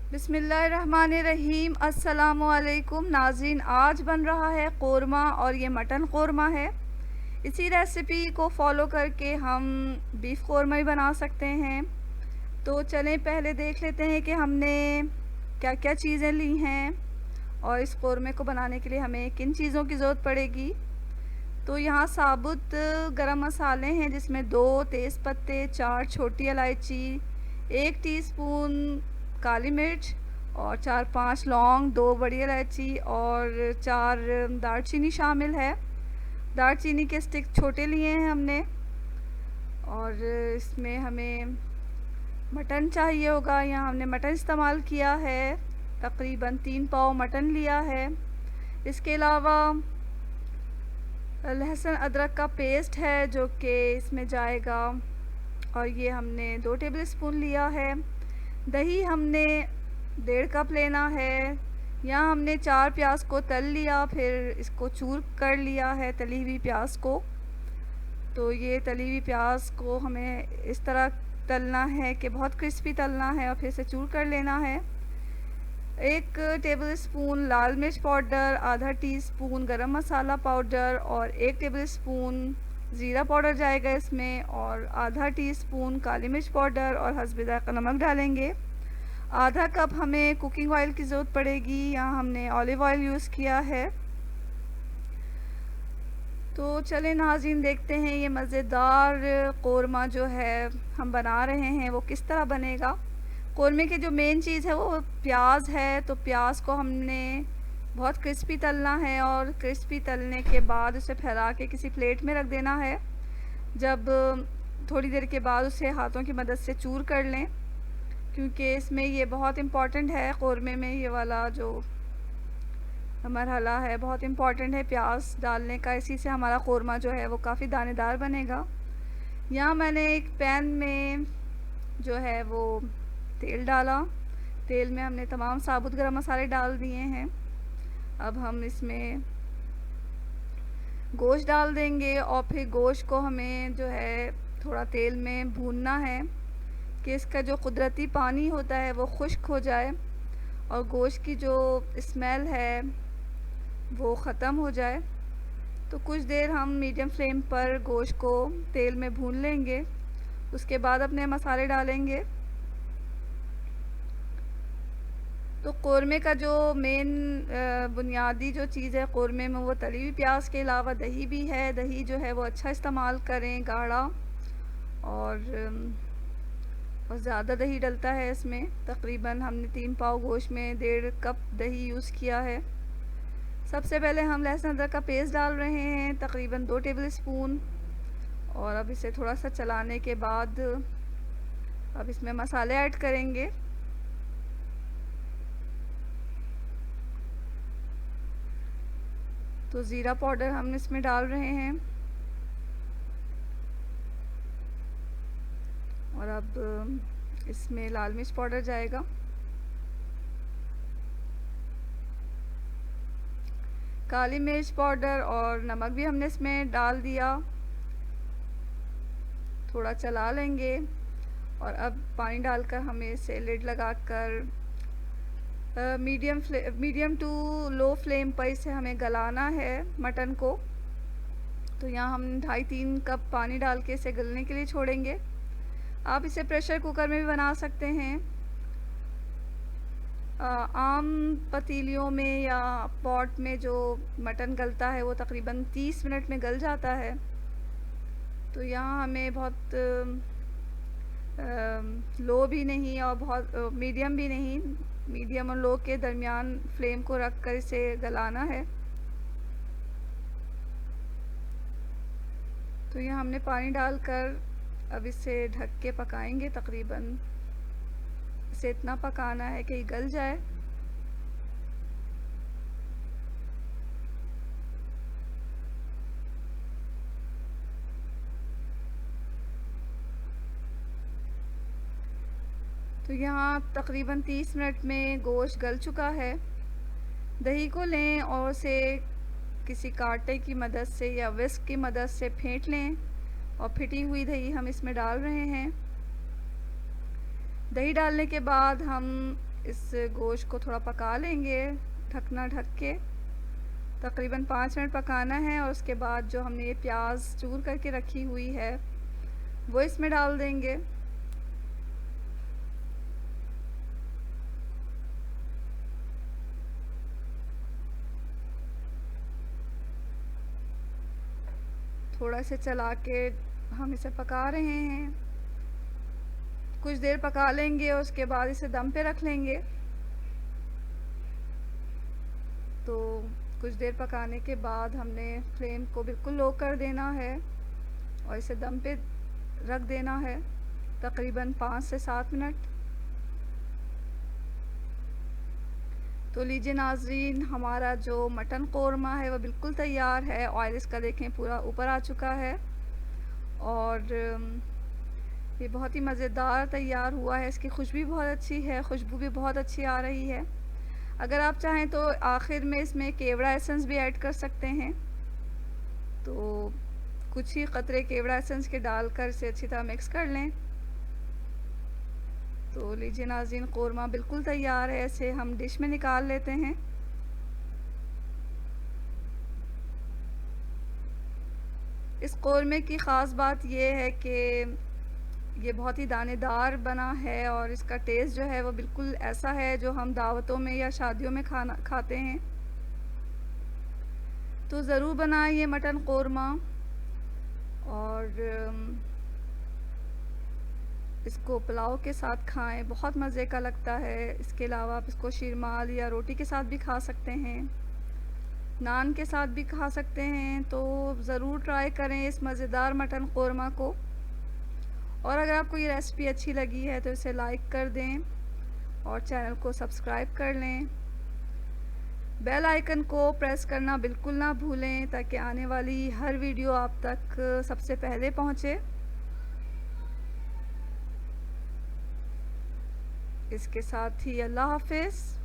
बिस्मिल्लाहिर्रहमानिर्रहीम। अस्सलामुअलैकुम नाज़रीन, आज बन रहा है कोरमा और ये मटन कोरमा है। इसी रेसिपी को फॉलो करके हम बीफ कोरमा भी बना सकते हैं। तो चलें पहले देख लेते हैं कि हमने क्या क्या चीज़ें ली हैं और इस कोरमे को बनाने के लिए हमें किन चीज़ों की ज़रूरत पड़ेगी। तो यहाँ साबुत गरम मसाले हैं जिसमें 2 तेज़ पत्ते, 4 छोटी इलायची, 1 टीस्पून काली मिर्च और 4-5 लौंग, 2 बड़ी इलायची और 4 दालचीनी शामिल है। दालचीनी के स्टिक छोटे लिए हैं हमने। और इसमें हमें मटन चाहिए होगा। यहाँ हमने मटन इस्तेमाल किया है, तकरीबन 3 पाव मटन लिया है। इसके अलावा लहसुन अदरक का पेस्ट है जो कि इसमें जाएगा, और ये हमने 2 टेबल स्पून लिया है। दही हमने 1.5 कप लेना है। यहाँ हमने 4 प्याज को तल लिया, फिर इसको चूर कर लिया है तली हुई प्याज को। तो ये तली हुई प्याज को हमें इस तरह तलना है कि बहुत क्रिस्पी तलना है और फिर से चूर कर लेना है। 1 टेबल स्पून लाल मिर्च पाउडर, आधा टीस्पून गरम मसाला पाउडर और 1 टेबल स्पून ज़ीरा पाउडर जाएगा इसमें, और आधा टीस्पून काली मिर्च पाउडर और हस्बे ज़ायक़ा नमक डालेंगे। आधा कप हमें कुकिंग ऑयल की ज़रूरत पड़ेगी। यहाँ हमने ऑलिव ऑयल यूज़ किया है। तो चलें नाज़रीन, देखते हैं ये मज़ेदार कोरमा जो है हम बना रहे हैं वो किस तरह बनेगा। कोरमे की जो मेन चीज़ है वो प्याज है। तो प्याज को हमने बहुत क्रिस्पी तलना है और क्रिस्पी तलने के बाद उसे फैला के किसी प्लेट में रख देना है। जब थोड़ी देर के बाद उसे हाथों की मदद से चूर कर लें, क्योंकि इसमें ये बहुत इम्पॉर्टेंट है। कोरमे में ये वाला जो मरहला है बहुत इम्पॉर्टेंट है प्याज डालने का। इसी से हमारा कोरमा जो है वो काफ़ी दानेदार बनेगा। यहाँ मैंने एक पैन में जो है वो तेल डाला। तेल में हमने तमाम साबुत गरम मसाले डाल दिए हैं। अब हम इसमें गोश्त डाल देंगे और फिर गोश्त को हमें जो है थोड़ा तेल में भूनना है कि इसका जो कुदरती पानी होता है वो खुश्क हो जाए और गोश्त की जो स्मेल है वो ख़त्म हो जाए। तो कुछ देर हम मीडियम फ्लेम पर गोश्त को तेल में भून लेंगे। उसके बाद अपने मसाले डालेंगे। तो कोरमे का जो मेन बुनियादी जो चीज़ है कोरमे में वो तली हुई प्याज के अलावा दही भी है। दही जो है वो अच्छा इस्तेमाल करें, गाढ़ा, और ज़्यादा दही डलता है इसमें। तकरीबन हमने 3 पाव गोश्त में 1.5 कप दही यूज़ किया है। सबसे पहले हम लहसुन अदरक का पेस्ट डाल रहे हैं, तकरीबन 2 टेबल स्पून, और अब इसे थोड़ा सा चलाने के बाद अब इसमें मसाले ऐड करेंगे। तो ज़ीरा पाउडर हम इसमें डाल रहे हैं, और अब इसमें लाल मिर्च पाउडर जाएगा। काली मिर्च पाउडर और नमक भी हमने इसमें डाल दिया। थोड़ा चला लेंगे और अब पानी डालकर हमें इसे लिड लगाकर मीडियम टू लो फ्लेम पर इसे हमें गलाना है मटन को। तो यहाँ हम 2.5-3 कप पानी डाल के इसे गलने के लिए छोड़ेंगे। आप इसे प्रेशर कुकर में भी बना सकते हैं। आम पतीलियों में या पॉट में जो मटन गलता है वो तकरीबन 30 मिनट में गल जाता है। तो यहाँ हमें बहुत लो भी नहीं और बहुत मीडियम भी नहीं, मीडियम और लो के दरमियान फ्लेम को रख कर इसे गलाना है। तो यहाँ हमने पानी डालकर अब इसे ढक के पकाएंगे। तकरीबन इसे इतना पकाना है कि गल जाए। तो यहाँ तकरीबन 30 मिनट में गोश्त गल चुका है। दही को लें और उसे किसी कांटे की मदद से या विस्क की मदद से फेंट लें, और फिटी हुई दही हम इसमें डाल रहे हैं। दही डालने के बाद हम इस गोश्त को थोड़ा पका लेंगे ढकना ढक के। तकरीबन 5 मिनट पकाना है और उसके बाद जो हमने ये प्याज चूर करके रखी हुई है वो इसमें डाल देंगे। थोड़ा से चला के हम इसे पका रहे हैं, कुछ देर पका लेंगे और उसके बाद इसे दम पे रख लेंगे। तो कुछ देर पकाने के बाद हमने फ्लेम को बिल्कुल लो कर देना है और इसे दम पे रख देना है तकरीबन 5 से 7 मिनट। तो लीजिए नाज़रीन, हमारा जो मटन कोरमा है वो बिल्कुल तैयार है। ऑयल इसका देखें पूरा ऊपर आ चुका है और ये बहुत ही मज़ेदार तैयार हुआ है। इसकी खुशबू बहुत अच्छी है, खुशबू भी बहुत अच्छी आ रही है। अगर आप चाहें तो आखिर में इसमें केवड़ा एसेंस भी ऐड कर सकते हैं। तो कुछ ही कतरे केवड़ा एसेंस के डालकर इसे अच्छी तरह मिक्स कर लें। तो लीजिए नाज़रीन, कोरमा बिल्कुल तैयार है। इसे हम डिश में निकाल लेते हैं। इस कोरमे की ख़ास बात ये है कि ये बहुत ही दानेदार बना है और इसका टेस्ट जो है वो बिल्कुल ऐसा है जो हम दावतों में या शादियों में खाते हैं। तो ज़रूर बनाएं ये मटन कोरमा और इसको पुलाव के साथ खाएं, बहुत मज़े का लगता है। इसके अलावा आप इसको शीरमाल या रोटी के साथ भी खा सकते हैं, नान के साथ भी खा सकते हैं। तो ज़रूर ट्राई करें इस मज़ेदार मटन कोरमा को। और अगर आपको ये रेसिपी अच्छी लगी है तो इसे लाइक कर दें और चैनल को सब्सक्राइब कर लें। बेल आइकन को प्रेस करना बिल्कुल ना भूलें ताकि आने वाली हर वीडियो आप तक सबसे पहले पहुंचे। इसके साथ ही अल्लाह हाफ़िज़।